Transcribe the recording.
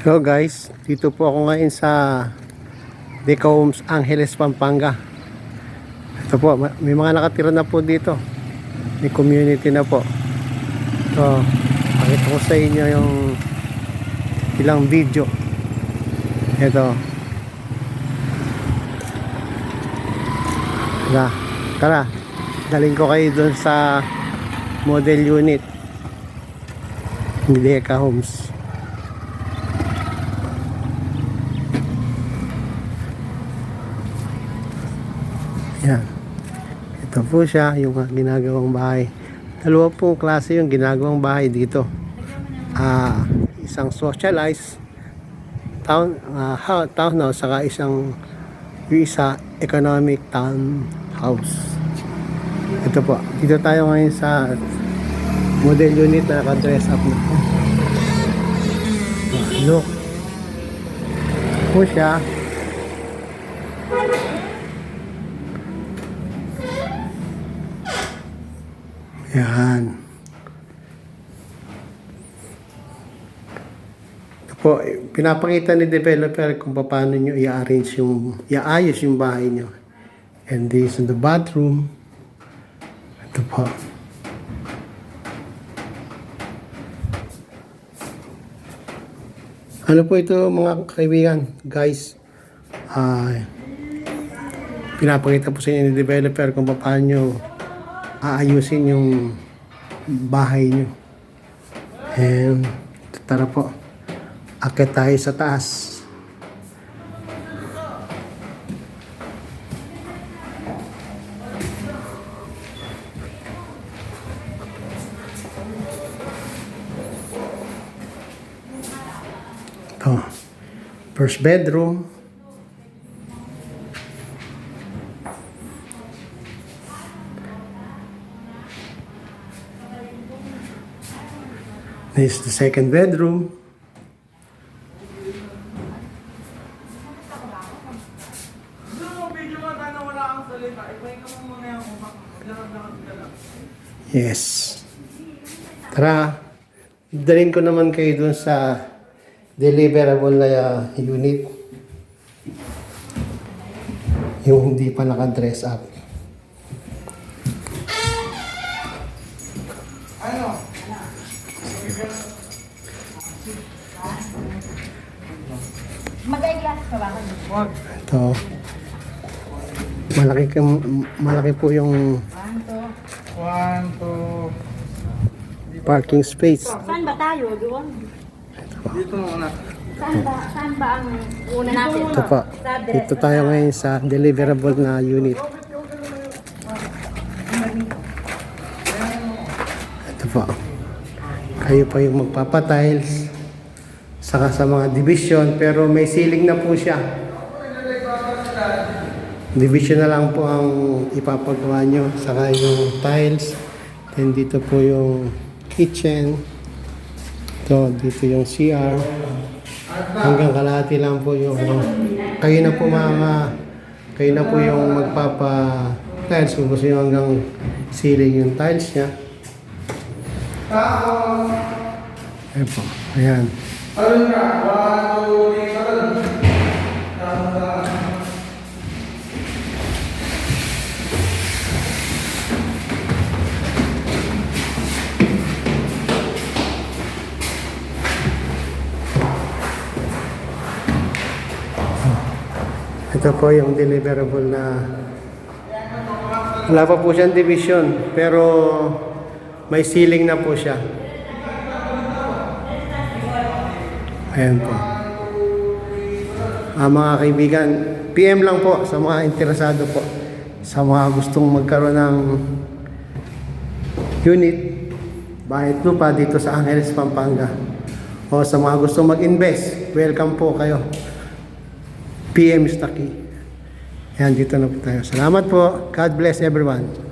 Hello guys, dito po ako ngayon sa Deca Homes, Angeles, Pampanga. Ito po, may mga nakatira na po dito. May community na po. So, pakita ko sa inyo yung ilang video. Ito. Tara, daling ko kayo dun sa model unit ni Deca Homes. Yan. Ito po siya, yung ginagawang bahay. Dalawa pong klase yung ginagawang bahay dito. Isang socialized townhouse, saka yung isa economic townhouse. Ito po. Dito tayo ngayon sa model unit na naka-dress up na po. Look. Ito po siya. Yan. Ito po, pinapakita ni developer kung paano nyo i-arrange i-ayos yung bahay nyo. And this is the bathroom. Ito po. Ano po ito mga kaibigan, guys? Pinapakita po sa inyo ni developer kung paano nyo aayusin yung bahay nyo. And tara po, akit tayo sa taas. Ito, first bedroom. This is the second bedroom. Yes. Tara, dalhin ko naman kayo dun sa deliverable na unit. Yung hindi pa naka-dress up. Mag-eyeglass pa ba? Ito. Malaki po yung parking space. Saan ba tayo? Doon? Dito muna. Saan ba ang una natin? Ito pa. Dito tayo ngayon sa deliverable na unit. Ito pa. Kayo pa yung magpapatiles. Saka sa mga division, pero may ceiling na po siya. Division na lang po ang ipapagawa nyo. Saka yung tiles. Then dito po yung kitchen. Ito, dito yung CR. Hanggang kalahati lang po yung kayo na po mama. Kayo na po yung magpapa-tiles. Kung gusto nyo hanggang ceiling yung tiles nya. Ayan po. Ayan. Ito po yung deliverable na wala pa po siyang division pero may ceiling na po siya. Ayan po. Mga kaibigan, PM lang po sa mga interesado po. Sa mga gustong magkaroon ng unit, bahay at lupa dito sa Angeles, Pampanga. O sa mga gustong mag-invest, welcome po kayo. PM is the key. Ayan, dito na po tayo. Salamat po. God bless everyone.